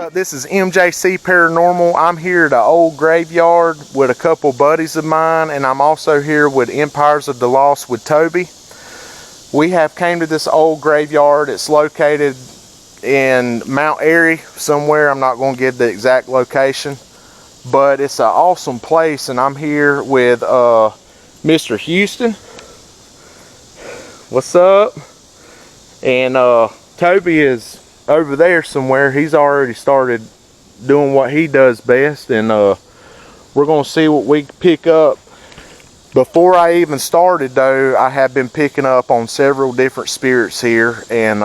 up? This is MJC Paranormal. I'm here at the old graveyard with a couple buddies of mine, and I'm also here with Empires of the Lost with Toby. We have came to this old graveyard. It's located in Mount Airy somewhere. I'm not going to give the exact location, but it's an awesome place, and I'm here with Mr. Houston. What's up? And Toby is over there somewhere. He's already started doing what he does best, and we're gonna see what we pick up. Before I even started though, I have been picking up on several different spirits here, and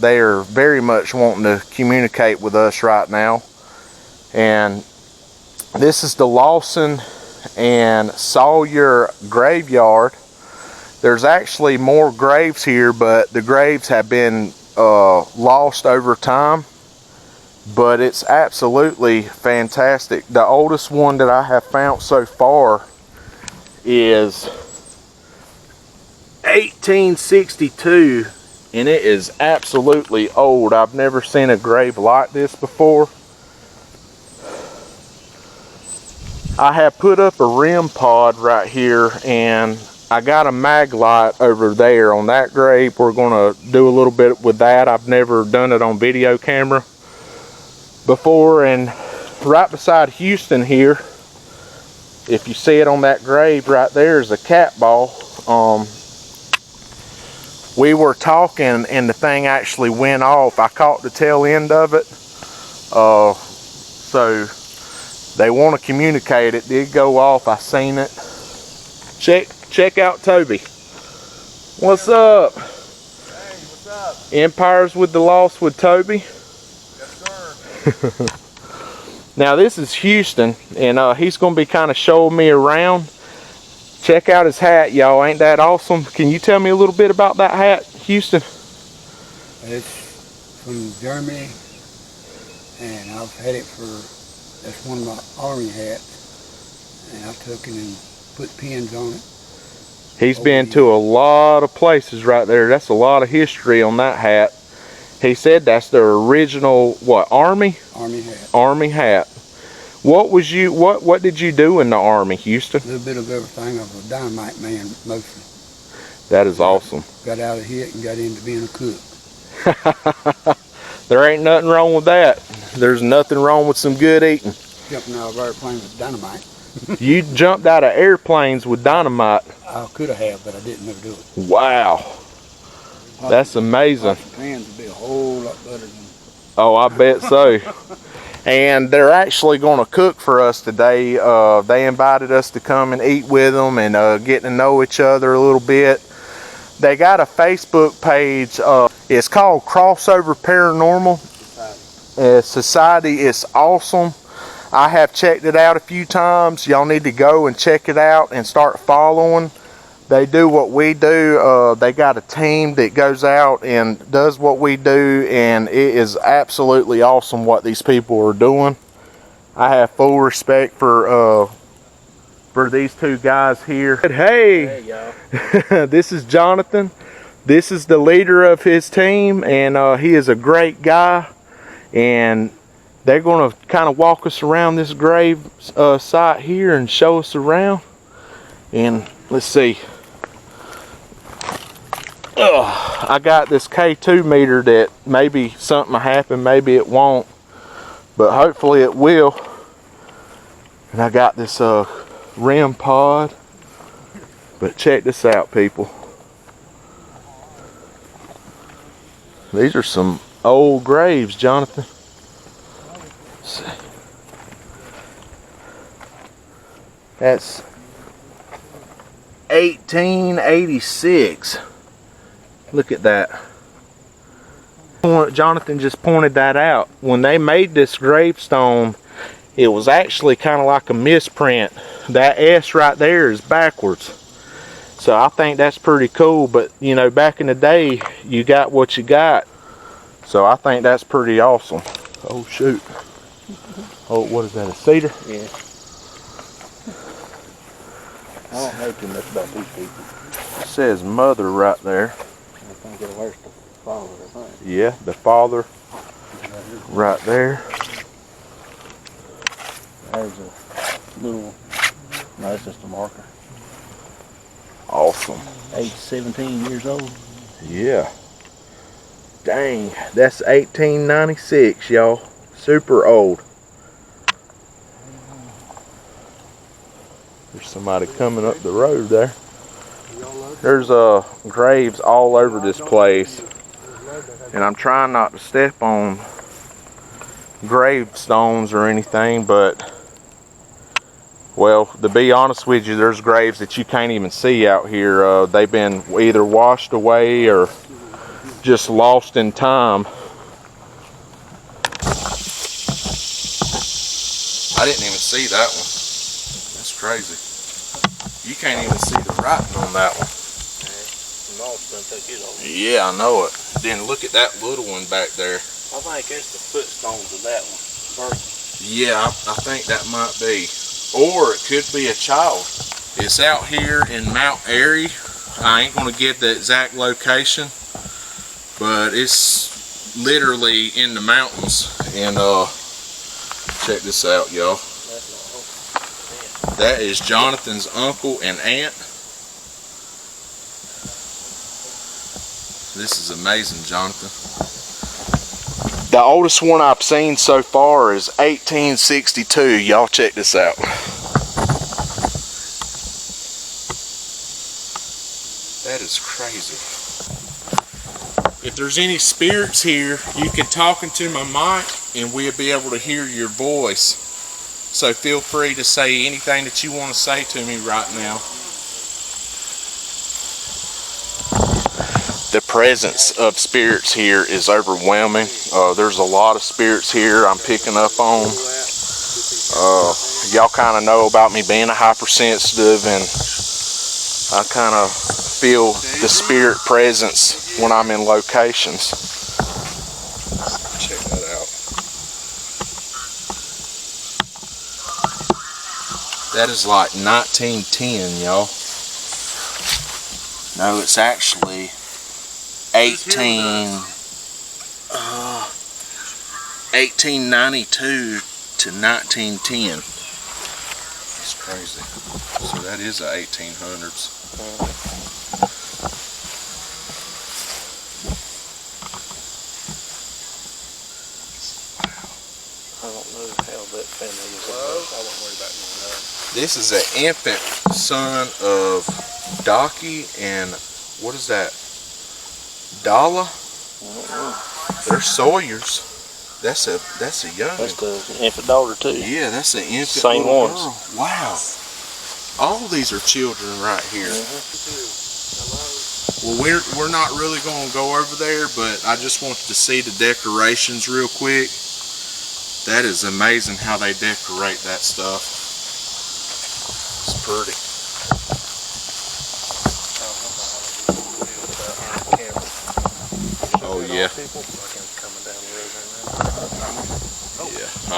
they are very much wanting to communicate with us right now. And this is the Lawson and Sawyer graveyard. There's actually more graves here, but the graves have been lost over time, but it's absolutely fantastic. The oldest one that I have found so far is 1862, and it is absolutely old. I've never seen a grave like this before. I have put up a REM pod right here, and I got a mag light over there on that grave. We're gonna do a little bit with that. I've never done it on video camera before. And right beside Houston here, if you see it on that grave right there, is a cat ball. We were talking and the thing actually went off. I caught the tail end of it. So they want to communicate. It did go off. I seen it. Check out Toby. What's up? Hey, what's up? Empires with the Lost with Toby. Yes, sir. Now this is Houston, and he's going to be kind of showing me around. Check out his hat, y'all. Ain't that awesome? Can you tell me a little bit about that hat, Houston? It's from Germany, and I've had it for, that's one of my Army hats, and I took it and put pins on it. He's been to a lot of places right there. That's a lot of history on that hat. He said that's their original, what, Army? Army hat. Army hat. What did you do in the Army, Houston? A little bit of everything. I was a dynamite man mostly. That is awesome. Got out of it and got into being a cook. There ain't nothing wrong with that. There's nothing wrong with some good eating. Jumping out of airplanes with dynamite. You jumped out of airplanes with dynamite. I could have, but I didn't never do it. Wow. That's amazing. Pans would be a whole lot better than. Oh, I bet so. And they're actually going to cook for us today. They invited us to come and eat with them and get to know each other a little bit. They got a Facebook page. It's called Crossover Paranormal Society. It's awesome. I have checked it out a few times. Y'all need to go and check it out and start following. They do what we do. They got a team that goes out and does what we do, and it is absolutely awesome what these people are doing. I have full respect for these two guys here. Hey, y'all. this is Jonathan. This is the leader of his team, and he is a great guy. And they're going to kind of walk us around this grave site here and show us around. And let's see. I got this K2 meter that maybe something will happen, maybe it won't, but hopefully it will. And I got this REM pod. But check this out, people. These are some old graves, Jonathan. That's 1886. Look at that. Jonathan just pointed that out. When they made this gravestone, it was actually kind of like a misprint. That S right there is backwards. So I think that's pretty cool. But you know, back in the day, you got what you got. So I think that's pretty awesome. Oh shoot. Oh, what is that, a cedar? Yeah. I don't know too much about these people. It says mother right there. I think it was the father, I think. Yeah, the father right there. There's a little, no, that's just a marker. Awesome. Age 17 years old. Yeah. Dang, that's 1896, y'all. Super old. There's somebody coming up the road there. There's graves all over this place. And I'm trying not to step on gravestones or anything, but, well, to be honest with you, there's graves that you can't even see out here. They've been either washed away or just lost in time. I didn't even see that one. That's crazy. You can't even see the writing on that one. Yeah, I know it. Then look at that little one back there. I think it's the footstones of that one. First. Yeah, I think that might be. Or it could be a child. It's out here in Mount Airy. I ain't gonna get the exact location, but it's literally in the mountains. And check this out, y'all. That is Jonathan's uncle and aunt. This is amazing, Jonathan. The oldest one I've seen so far is 1862. Y'all check this out. That is crazy. If there's any spirits here, you can talk into my mic and we'll be able to hear your voice. So feel free to say anything that you want to say to me right now. The presence of spirits here is overwhelming. There's a lot of spirits here I'm picking up on. Y'all kind of know about me being a hypersensitive, and I kind of feel the spirit presence when I'm in locations. Check that out. That is like 1910, y'all. No, it's actually 1892 to 1910. It's crazy. So that is the 1800s. I don't know how that family is. I won't worry about that. This is an infant son of Docky and what is that? Dalla? They're Sawyers. That's a young. That's the infant daughter too. Yeah, that's an infant Same little ones. girl. Wow. All these are children right here. Well, we're not really going to go over there, but I just wanted to see the decorations real quick. That is amazing how they decorate that stuff. It's pretty. Oh yeah. Yeah,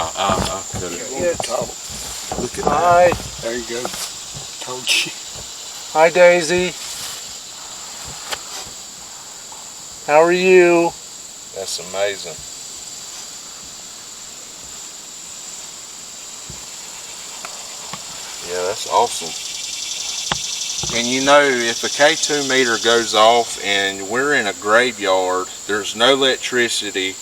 I could have. Look at that. Hi. There you go. Told you. Hi, Daisy. How are you? That's amazing. Yeah, that's awesome. And you know, if a K2 meter goes off and we're in a graveyard, there's no electricity.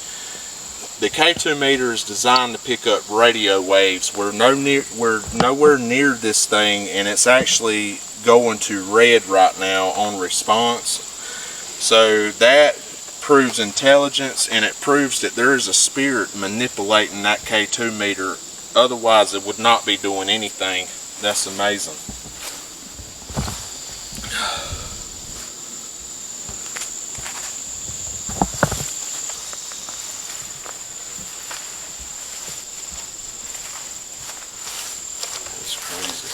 The K2 meter is designed to pick up radio waves. We're nowhere near this thing, and it's actually going to red right now on response. So that proves intelligence, and it proves that there is a spirit manipulating that K2 meter. Otherwise, it would not be doing anything. That's amazing. That's crazy.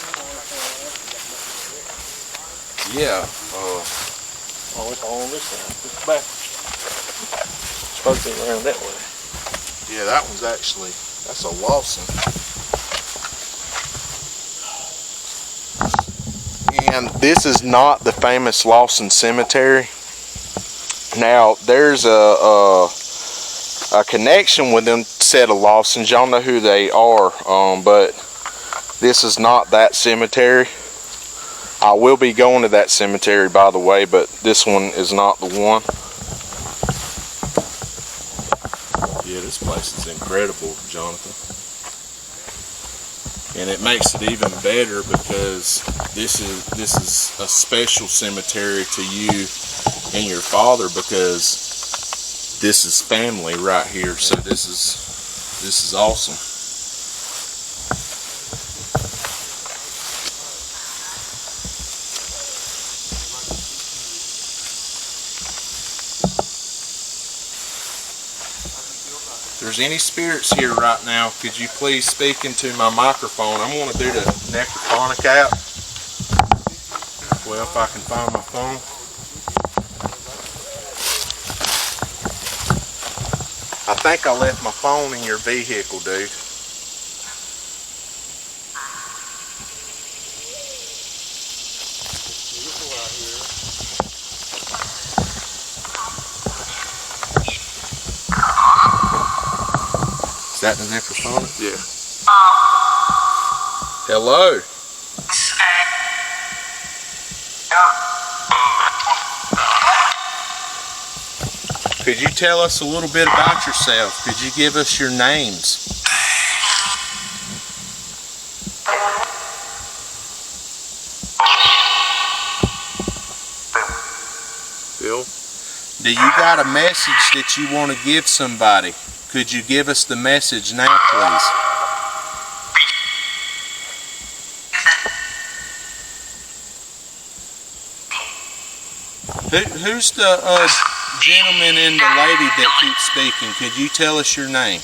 Yeah. Oh, it's all on this side. It's backwards. It's supposed to be around that way. Yeah, that one's actually, that's a Lawson. And this is not the famous Lawson Cemetery. Now, there's a connection with them set of Lawsons. Y'all know who they are, but This is not that cemetery. I will be going to that cemetery, by the way, but this one is not the one. Yeah, this place is incredible, Jonathan. And it makes it even better because this is a special cemetery to you and your father, because this is family right here. So this is awesome. If there's any spirits here right now, could you please speak into my microphone? I'm going to do the necrophonic app. Well, if I can find my phone. I think I left my phone in your vehicle, dude. Is that the necrophonic? Yeah. Hello. Could you tell us a little bit about yourself? Could you give us your names? Bill? Do you got a message that you want to give somebody? Could you give us the message now, please? Who's the gentleman and the lady that keep speaking? Could you tell us your name?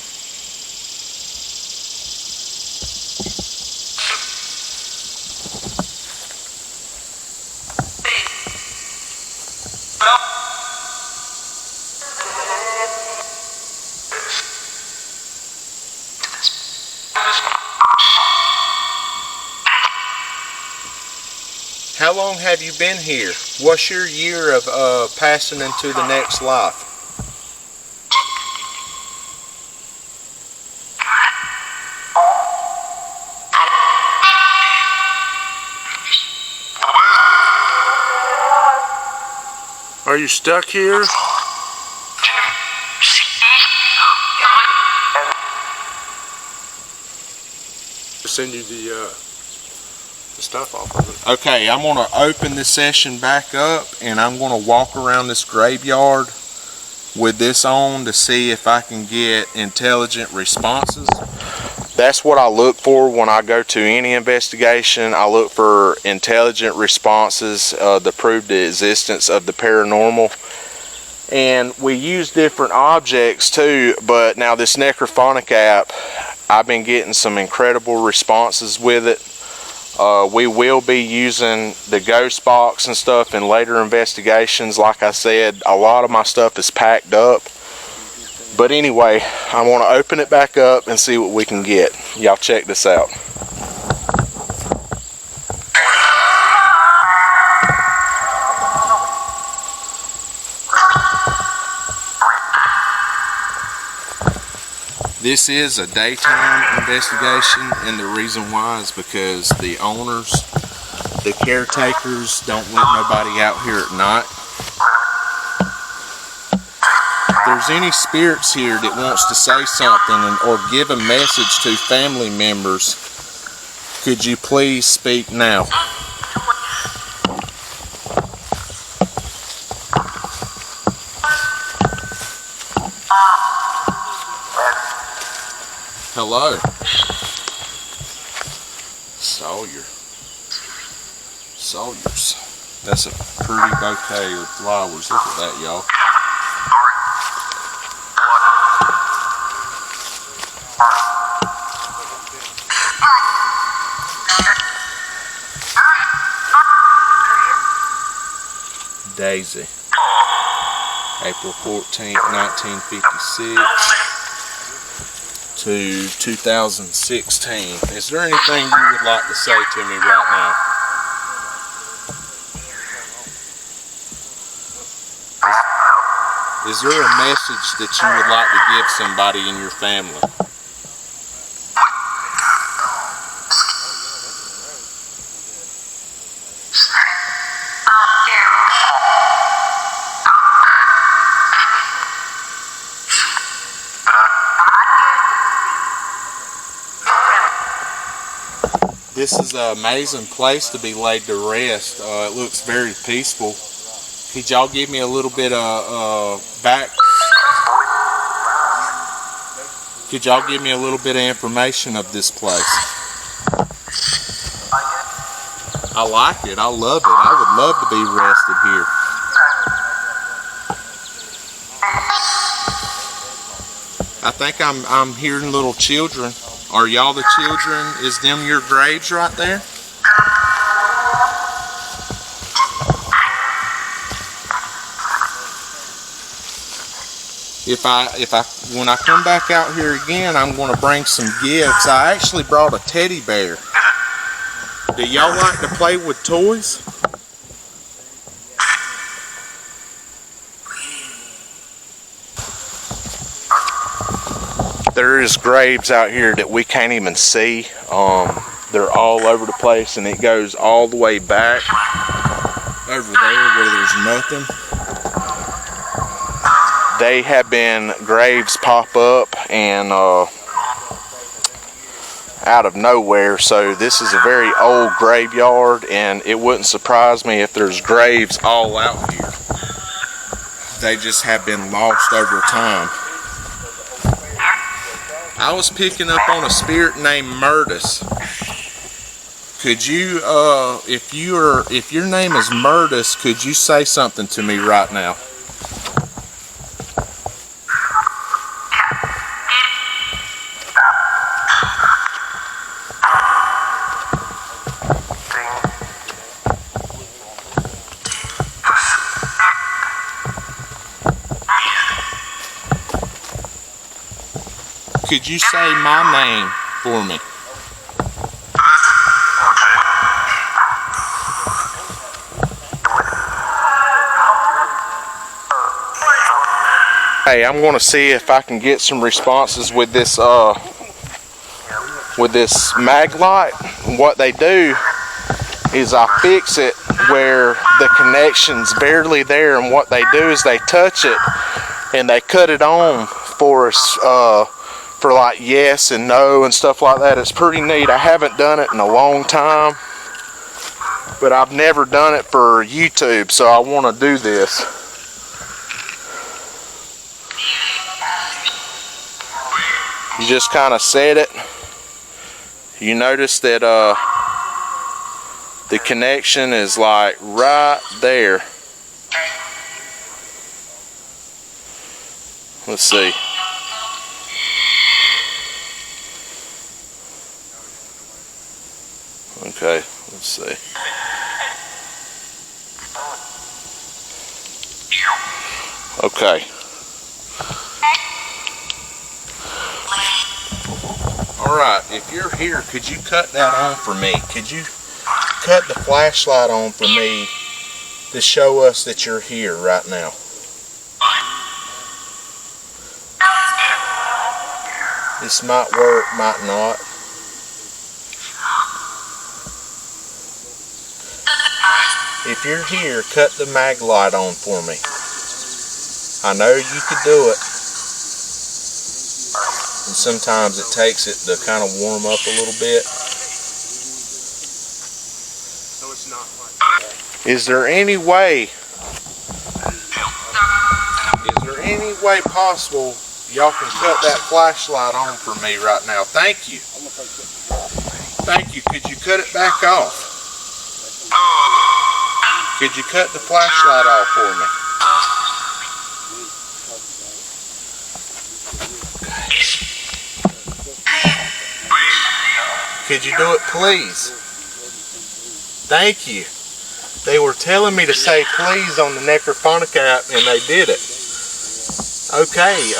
How long have you been here? What's your year of passing into the next life? Are you stuck here? Send you the stuff off of it. Okay, I'm going to open this session back up and I'm going to walk around this graveyard with this on to see if I can get intelligent responses. That's what I look for when I go to any investigation. I look for intelligent responses to prove the existence of the paranormal. And we use different objects too, but now this necrophonic app, I've been getting some incredible responses with it. We will be using the ghost box and stuff in later investigations. Like I said, a lot of my stuff is packed up. But anyway, I want to open it back up and see what we can get. Y'all check this out. This is a daytime investigation, and the reason why is because the owners, the caretakers, don't want nobody out here at night. If there's any spirits here that wants to say something or give a message to family members, could you please speak now? Hello. Sawyers. That's a pretty bouquet of flowers. Look at that, y'all. Daisy. April 14th, 1956. To 2016. Is there anything you would like to say to me right now? Is there a message that you would like to give somebody in your family? This is an amazing place to be laid to rest. It looks very peaceful. Could y'all give me a little bit of Could y'all give me a little bit of information of this place? I like it. I love it. I would love to be rested here. I think I'm hearing little children. Are y'all the children? Is them your graves right there? When I come back out here again, I'm going to bring some gifts. I actually brought a teddy bear. Do y'all like to play with toys? There is graves out here that we can't even see. They're all over the place, and it goes all the way back over there where there's nothing. They have been graves pop up and out of nowhere, so this is a very old graveyard, and it wouldn't surprise me if there's graves all out here. They just have been lost over time. I was picking up on a spirit named Murtis. Could you, if your name is Murtis, could you say something to me right now? Could you say my name for me? Hey, I'm going to see if I can get some responses with this mag light. What they do is I fix it where the connection's barely there, and what they do is they touch it and they cut it on for us. For like yes and no and stuff like that. It's pretty neat. I haven't done it in a long time, but I've never done it for YouTube, so I want to do this. You just kind of set it. You notice that the connection is like right there. Let's see. Okay, let's see. Okay. Alright, if you're here, could you cut that on for me? Could you cut the flashlight on for me to show us that you're here right now? This might work, might not. If you're here, cut the mag light on for me. I know you could do it. And sometimes it takes it to kind of warm up a little bit. So it's not like that. Is there any way possible y'all can cut that flashlight on for me right now? Thank you. Thank you. Could you cut it back off? Could you cut the flashlight off for me? Could you do it, please? Thank you. They were telling me to say please on the Necrophonic app, and they did it. Okay,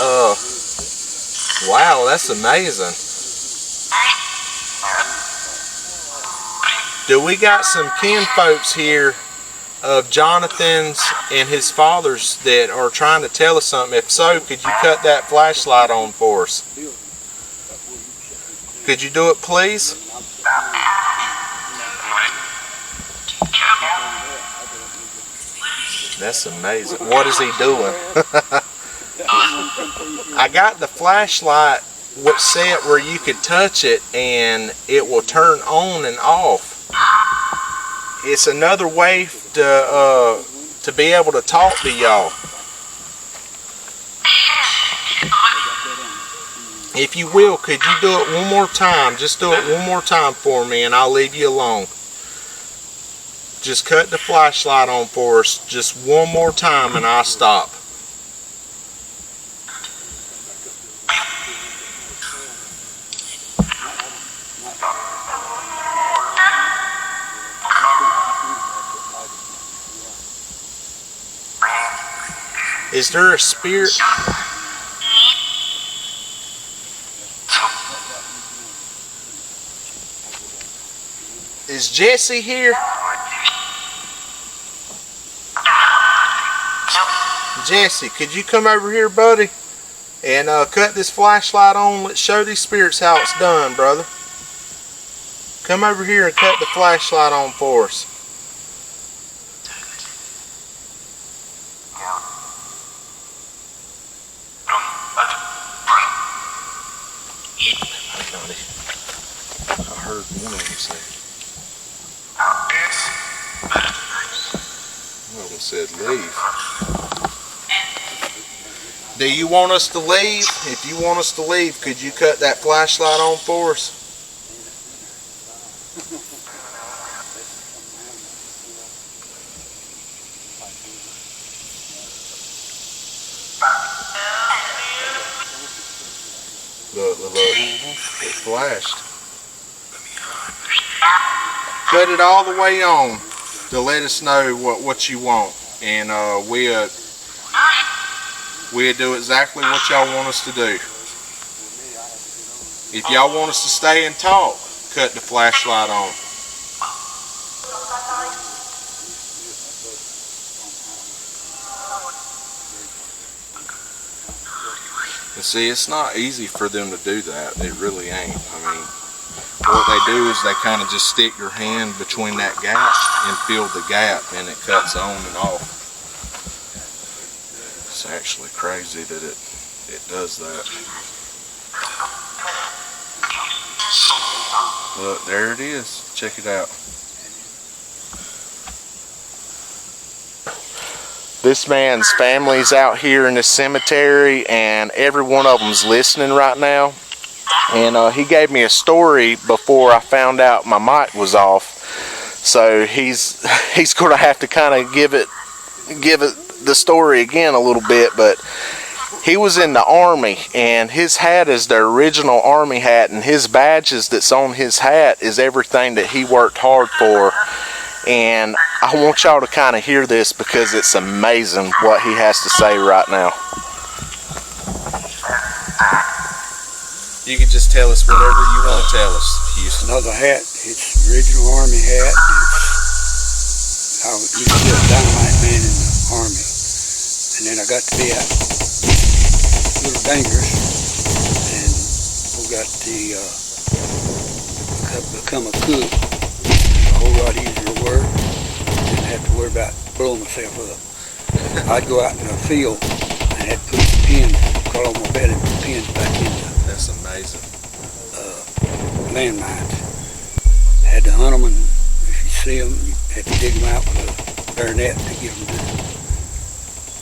wow, that's amazing. Do we got some kin folks here of Jonathan's and his father's that are trying to tell us something? If so, could you cut that flashlight on for us? Could you do it, please? That's amazing. What is he doing? I got the flashlight was set where you could touch it and it will turn on and off. It's another way to be able to talk to y'all. If you will, could you do it one more time? Just do it one more time for me and I'll leave you alone. Just cut the flashlight on for us just one more time and I'll stop. Is there a spirit? Is Jesse here? Jesse, could you come over here, buddy, and cut this flashlight on? Let's show these spirits how it's done, brother. Come over here and cut the flashlight on for us. I heard one of them say. One of them said leave. Do you want us to leave? If you want us to leave, could you cut that flashlight on for us? Look, look, look. It flashed. Cut it all the way on to let us know what you want. And we'll do exactly what y'all want us to do. If y'all want us to stay and talk, cut the flashlight on. And see, it's not easy for them to do that. It really ain't. I mean, what they do is they kind of just stick their hand between that gap and fill the gap, and it cuts on and off. It's actually crazy that it does that. Look, there it is. Check it out. This man's family's out here in the cemetery, and every one of them's listening right now. And he gave me a story before I found out my mic was off. So he's going to have to kind of give it the story again a little bit. But he was in the Army, and his hat is the original Army hat, and his badges that's on his hat is everything that he worked hard for. And I want y'all to kind of hear this because it's amazing what he has to say right now. You can just tell us whatever you want to tell us, Houston. Another hat. It's the original Army hat. I used to be a dynamite man in the Army. And then I got to be a little dangerous. And we got to become a cook. It's a whole lot easier work. Didn't have to worry about blowing myself up. I'd go out in the field and had to put pins, crawl on my belly and put pins back in the That's amazing. Landmines. Had to hunt them, and if you see them, you had to dig them out with a bayonet to get them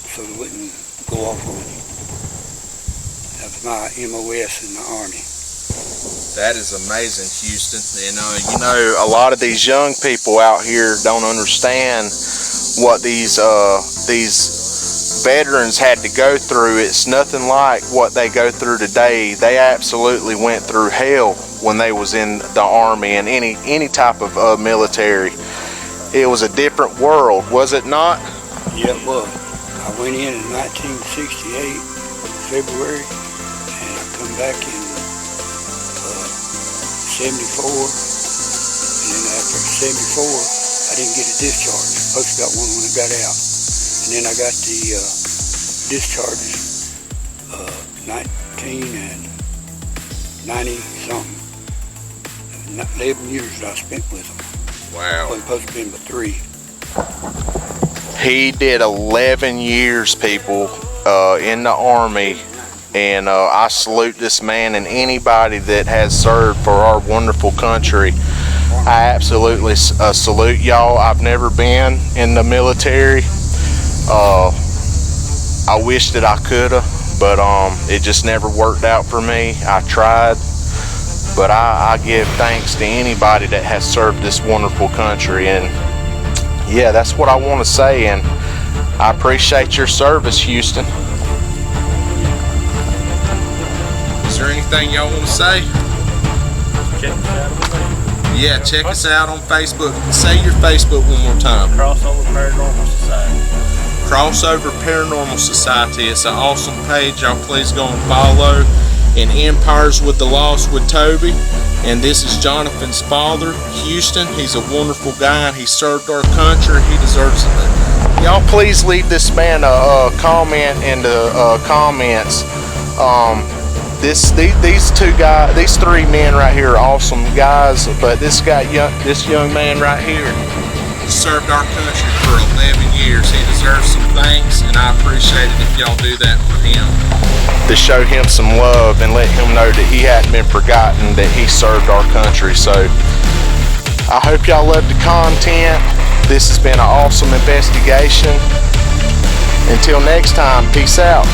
so they wouldn't go off on you. That was my MOS in the Army. That is amazing, Houston. And you know, a lot of these young people out here don't understand what these veterans had to go through. It's nothing like what they go through today. They absolutely went through hell when they was in the Army and any type of military. It was a different world, was it not? Yeah, it was. I went in 1968, February, and I come back in 74, and then after 74, I didn't get a discharge. Supposed to got one when I got out. And then I got the discharges 19 and 90 something. 11 years that I spent with them. Wow. Wasn't supposed to be but 3. He did 11 years, people, in the Army, And I salute this man and anybody that has served for our wonderful country. I absolutely salute y'all. I've never been in the military. I wish that I coulda, but it just never worked out for me. I tried, but I give thanks to anybody that has served this wonderful country. And yeah, that's what I want to say, and I appreciate your service, Houston. Is there anything y'all want to say? Check us out on Facebook. Yeah, check us out on Facebook. Say your Facebook one more time. Crossover Paranormal Society. Crossover Paranormal Society. It's an awesome page. Y'all please go and follow. And Empires with the Lost with Toby. And this is Jonathan's father, Houston. He's a wonderful guy, and he served our country. He deserves it. Y'all please leave this man a comment in the comments. These three men right here are awesome guys, but this young man right here served our country for 11 years. He deserves some thanks, and I appreciate it if y'all do that for him. To show him some love and let him know that he hadn't been forgotten, that he served our country. So I hope y'all loved the content. This has been an awesome investigation. Until next time, peace out.